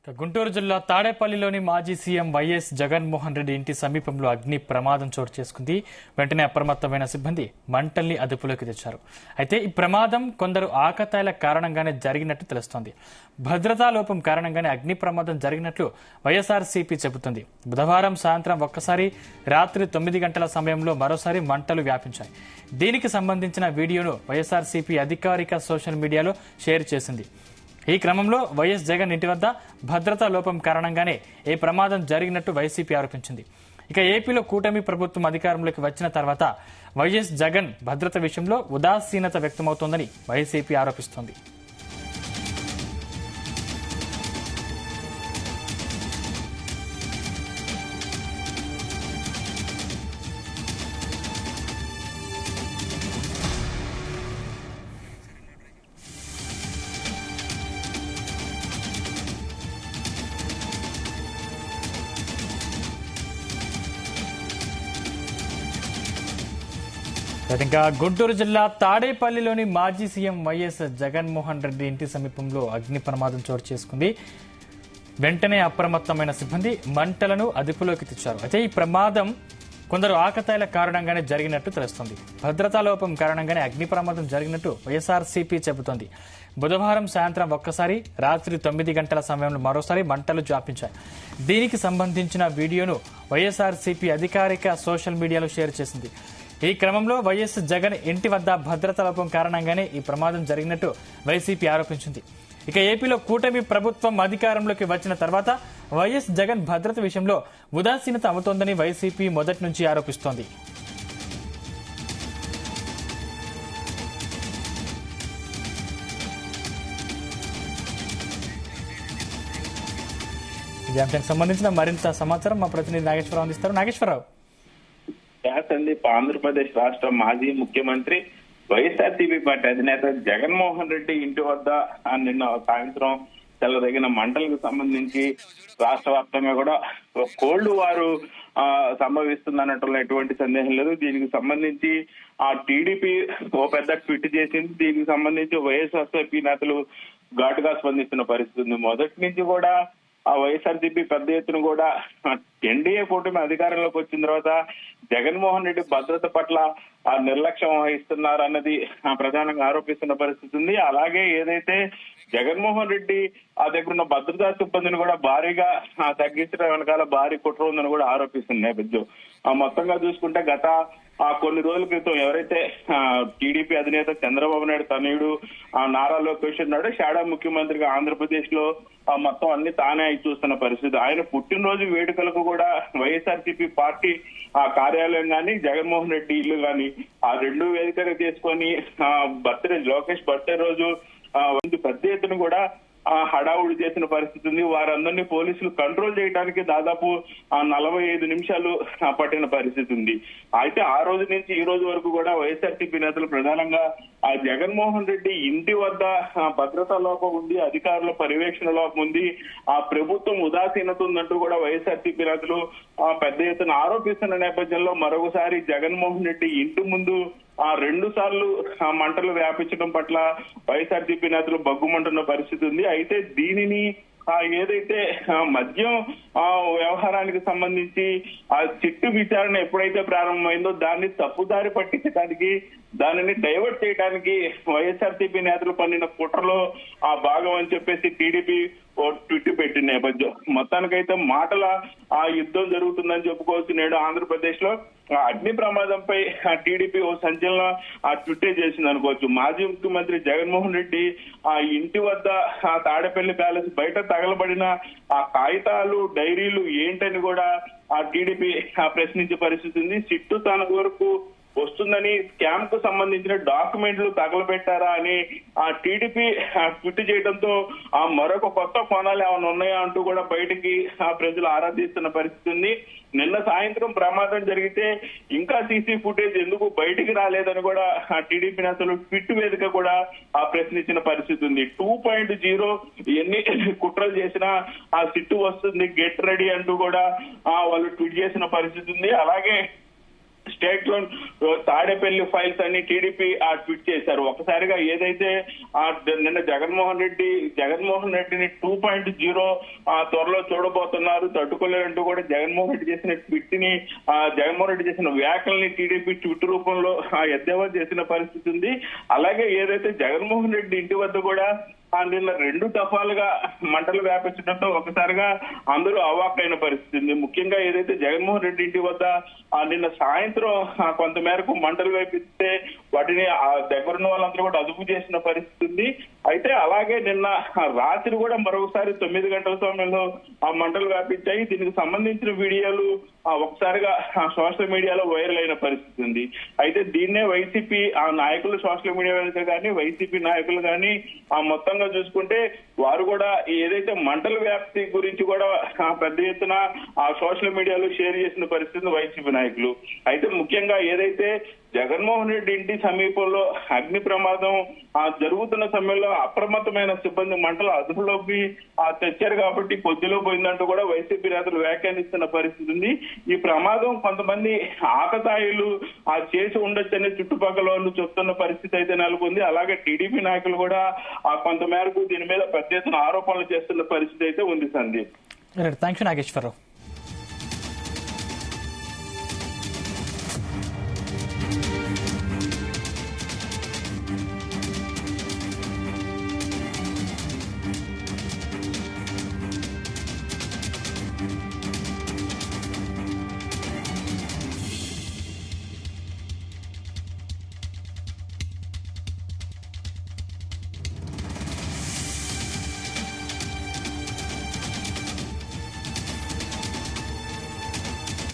గుంటూరు జిల్లా తాడేపల్లిలోని మాజీ సీఎం వైఎస్ జగన్మోహన్ రెడ్డి ఇంటి సమీపంలో అగ్ని ప్రమాదం చోటు చేసుకుంది. వెంటనే అప్రమత్తమైన సిబ్బంది మంటల్ని అదుపులోకి తెచ్చారు. అయితే ఈ ప్రమాదం కొందరు ఆకతాయిల కారణంగానే జరిగినట్టు తెలుస్తోంది. భద్రతా లోపం కారణంగానే అగ్ని ప్రమాదం జరిగినట్లు వైఎస్ఆర్సీపీ చెబుతుంది. బుధవారం సాయంత్రం ఒక్కసారి, రాత్రి 9 గంటల సమయంలో మరోసారి మంటలు వ్యాపించాయి. దీనికి సంబంధించిన వీడియోను వైఎస్ఆర్సీపీ అధికారిక సోషల్ మీడియాలో షేర్ చేసింది. ఈ క్రమంలో వైఎస్ జగన్ ఇంటి వద్ద భద్రతా లోపం కారణంగానే ఈ ప్రమాదం జరిగినట్టు వైసీపీ ఆరోపించింది. ఇక ఏపీలో కూటమి ప్రభుత్వం అధికారంలోకి వచ్చిన తర్వాత వైఎస్ జగన్ భద్రత విషయంలో ఉదాసీనత వ్యక్తమవుతోందని వైసీపీ ఆరోపిస్తోంది. ఇంకా గుంటూరు జిల్లా తాడేపల్లిలోని మాజీ సీఎం వైఎస్ జగన్మోహన్ రెడ్డి ఇంటి సమీపంలో అగ్ని ప్రమాదం చోటు చేసుకుంది. వెంటనే అప్రమత్తమైన సిబ్బంది మంటలను అదుపులోకి తెచ్చారు. అయితే ఈ ప్రమాదం కొందరు ఆకతాయిల కారణంగానే జరిగినట్టు తెలుస్తోంది. భద్రతా లోపం కారణంగానే అగ్ని ప్రమాదం జరిగినట్టు వైఎస్ఆర్సీపీ చెబుతోంది. బుధవారం సాయంత్రం ఒక్కసారి, రాత్రి 9 గంటల సమయంలో మరోసారి మంటలు వ్యాపించాయి. దీనికి సంబంధించిన వీడియోను వైఎస్ఆర్సీపీ అధికారిక సోషల్ మీడియాలో షేర్ చేసింది. ఈ క్రమంలో వైఎస్ జగన్ ఇంటి వద్ద భద్రతా లోపం కారణంగానే ఈ ప్రమాదం జరిగినట్టు వైసీపీ ఆరోపించింది. ఇక ఏపీలో కూటమి ప్రభుత్వం అధికారంలోకి వచ్చిన తర్వాత వైఎస్ జగన్ భద్రత విషయంలో ఉదాసీనత అవుతోందని వైసీపీ మొదటి నుంచి ఆరోపిస్తోంది. ఈ అంశానికి సంబంధించిన మరింత సమాచారం మా ప్రతినిధి నాగేశ్వరరావు అందిస్తారు. నాగేశ్వరరావు, ఆంధ్రప్రదేశ్ రాష్ట్ర మాజీ ముఖ్యమంత్రి వైఎస్ఆర్సీపీ పార్టీ అధినేత జగన్మోహన్ రెడ్డి ఇంటి వద్ద నిన్న సాయంత్రం చెలరేగిన మంటలకు సంబంధించి రాష్ట్ర వ్యాప్తంగా కూడా కోల్డ్ వారు సంభవిస్తుందనటంలో ఎటువంటి సందేహం లేదు. దీనికి సంబంధించి ఆ టీడీపీ ఓ పెద్ద ట్వీట్ చేసింది. దీనికి సంబంధించి వైఎస్ఆర్సీపీ నేతలు ఘాటుగా స్పందిస్తున్న పరిస్థితి ఉంది. మొదటి నుంచి కూడా ఆ వైఎస్ఆర్సీపీ పెద్ద ఎత్తున కూడా ఎన్డీఏ కూటమి అధికారంలోకి వచ్చిన తర్వాత జగన్మోహన్ రెడ్డి భద్రత పట్ల నిర్లక్ష్యం వహిస్తున్నారు అన్నది ప్రధానంగా ఆరోపిస్తున్న పరిస్థితి ఉంది. అలాగే ఏదైతే జగన్మోహన్ రెడ్డి ఆ దగ్గర ఉన్న భద్రతా సిబ్బందిని కూడా భారీగా తగ్గించడం వెనకాల భారీ కుట్ర ఉందని కూడా ఆరోపిస్తుంది నేపథ్యం. మొత్తంగా చూసుకుంటే గత కొన్ని రోజుల క్రితం ఎవరైతే టీడీపీ అధినేత చంద్రబాబు నాయుడు తనయుడు నారా లోకేష్ ఉన్నాడు, షాడో ముఖ్యమంత్రిగా ఆంధ్రప్రదేశ్ లో మొత్తం అన్ని తానే చూస్తున్న పరిస్థితి. ఆయన పుట్టినరోజు వేడుకలకు కూడా వైఎస్ఆర్సీపీ పార్టీ కార్యాలయం గాని, జగన్మోహన్ రెడ్డి ఇల్లు గాని ఆ రెండు వేదికగా చేసుకొని లోకేష్ బర్త్డే రోజు పెద్ద ఎత్తున కూడా హడావుడి చేసిన పరిస్థితి ఉంది. వారందరినీ పోలీసులు కంట్రోల్ చేయడానికి దాదాపు 45 నిమిషాలు పట్టిన పరిస్థితి ఉంది. అయితే ఆ రోజు నుంచి ఈ రోజు వరకు కూడా వైఎస్ఆర్సీపీ నేతలు ప్రధానంగా ఆ జగన్మోహన్ రెడ్డి ఇంటి వద్ద భద్రతా లోపం ఉంది, అధికారుల పర్యవేక్షణ లోపం ఉంది, ఆ ప్రభుత్వం ఉదాసీనత ఉందంటూ కూడా వైఎస్ఆర్సీపీ నేతలు పెద్ద ఎత్తున ఆరోపిస్తున్న నేపథ్యంలో మరొకసారి జగన్మోహన్ రెడ్డి ఇంటి ముందు 2 సార్లు మంటలు వ్యాపించడం పట్ల వైఎస్ఆర్సీపీ నేతలు బగ్గుమంటున్న పరిస్థితి ఉంది. అయితే దీనిని ఏదైతే మద్యం వ్యవహారానికి సంబంధించి ఆ చిట్టు విచారణ ఎప్పుడైతే ప్రారంభమైందో దాన్ని తప్పుదారి పట్టించడానికి, దానిని డైవర్ట్ చేయడానికి వైఎస్ఆర్సీపీ నేతలు పన్నిన కుట్రలో ఆ భాగం అని చెప్పేసి టీడీపీ ఓ ట్విట్ పెట్టిన నేపథ్యం. మొత్తానికైతే మాటల ఆ యుద్ధం జరుగుతుందని చెప్పుకోవచ్చు. నేడు ఆంధ్రప్రదేశ్ లో అగ్ని ప్రమాదంపై టీడీపీ ఓ సంచలన ట్విట్టే చేసింది అనుకోవచ్చు. మాజీ ముఖ్యమంత్రి జగన్మోహన్ రెడ్డి ఆ ఇంటి వద్ద తాడేపల్లి ప్యాలెస్ బయట తగలబడిన ఆ కాగితాలు, డైరీలు ఏంటని కూడా ఆ టీడీపీ ప్రశ్నించే పరిస్థితి ఉంది. సిట్టు తన వరకు వస్తుందని స్కామ్ కు సంబంధించిన డాక్యుమెంట్లు తగలబెట్టారా అని ఆ టీడీపీ ట్వీట్ చేయడంతో ఆ మరొక కొత్త కోణాలు ఏమైనా ఉన్నాయా అంటూ కూడా బయటికి ప్రజలు ఆరాధిస్తున్న పరిస్థితి ఉంది. నిన్న సాయంత్రం ప్రమాదం జరిగితే ఇంకా సీసీ ఫుటేజ్ ఎందుకు బయటికి రాలేదని కూడా ఆ టీడీపీ నేతలు ట్విట్ వేదిక కూడా ప్రశ్నించిన పరిస్థితి ఉంది. 2.0 ఎన్ని కుట్రలు చేసినా ఆ సిట్టు వస్తుంది, గెట్ రెడీ అంటూ కూడా వాళ్ళు ట్వీట్ చేసిన పరిస్థితి ఉంది. అలాగే స్టేట్ లోన్ తాడేపల్లి ఫైల్స్ అని టీడీపీ ట్వీట్ చేశారు. ఒకసారిగా ఏదైతే నిన్న జగన్మోహన్ రెడ్డిని 2.0 త్వరలో చూడబోతున్నారు, తట్టుకోలేరంటూ కూడా జగన్మోహన్ రెడ్డి చేసిన ట్వీట్ ని జగన్మోహన్ రెడ్డి చేసిన వ్యాఖ్యల్ని టీడీపీ ట్వీట్ రూపంలో ఎద్దేవా చేసిన పరిస్థితి ఉంది. అలాగే ఏదైతే జగన్మోహన్ రెడ్డి ఇంటి వద్ద కూడా నిన్న 2 దఫాలుగా మంటలు వ్యాపించడంతో ఒకసారిగా అందరూ అవాక్కైన పరిస్థితి ఉంది. ముఖ్యంగా ఏదైతే జగన్మోహన్ రెడ్డి ఇంటి వద్ద నిన్న సాయంత్రం కొంతమేరకు మంటలు వ్యాపిస్తే వాటిని దగ్గరున్న వాళ్ళందరూ కూడా అదుపు చేసిన పరిస్థితి ఉంది. అయితే అలాగే నిన్న రాత్రి కూడా మరొకసారి 9 గంటల సమయంలో ఆ మంటలు వ్యాపించాయి. దీనికి సంబంధించిన వీడియోలు ఒకసారిగా సోషల్ మీడియాలో వైరల్ అయిన పరిస్థితి ఉంది. అయితే దీన్నే వైసీపీ నాయకులు సోషల్ మీడియా వెనుక కానీ వైసీపీ నాయకులు కానీ మొత్తంగా చూసుకుంటే వారు కూడా ఏదైతే మంటల వ్యాప్తి గురించి కూడా పెద్ద ఎత్తున సోషల్ మీడియాలో షేర్ చేసిన పరిస్థితి వైసీపీ నాయకులు. అయితే ముఖ్యంగా ఏదైతే జగన్మోహన్ రెడ్డి ఇంటి సమీపంలో అగ్ని ప్రమాదం జరుగుతున్న సమయంలో అప్రమత్తమైన సిబ్బంది మంటలు అదుపులోకి తెచ్చారు కాబట్టి కొద్దిలో పోయిందంటూ కూడా వైసీపీ నేతలు వ్యాఖ్యానిస్తున్న పరిస్థితి ఉంది. ఈ ప్రమాదం కొంతమంది ఆకతాయిలు చేసి ఉండొచ్చని చుట్టుపక్కల వాళ్ళు చెప్తున్న పరిస్థితి అయితే నెలకొంది. అలాగే టీడీపీ నాయకులు కూడా కొంతమేరకు దీని మీద పెద్ద ఎత్తున ఆరోపణలు చేస్తున్న పరిస్థితి అయితే ఉంది. Sandeep, thank you Nageswararao.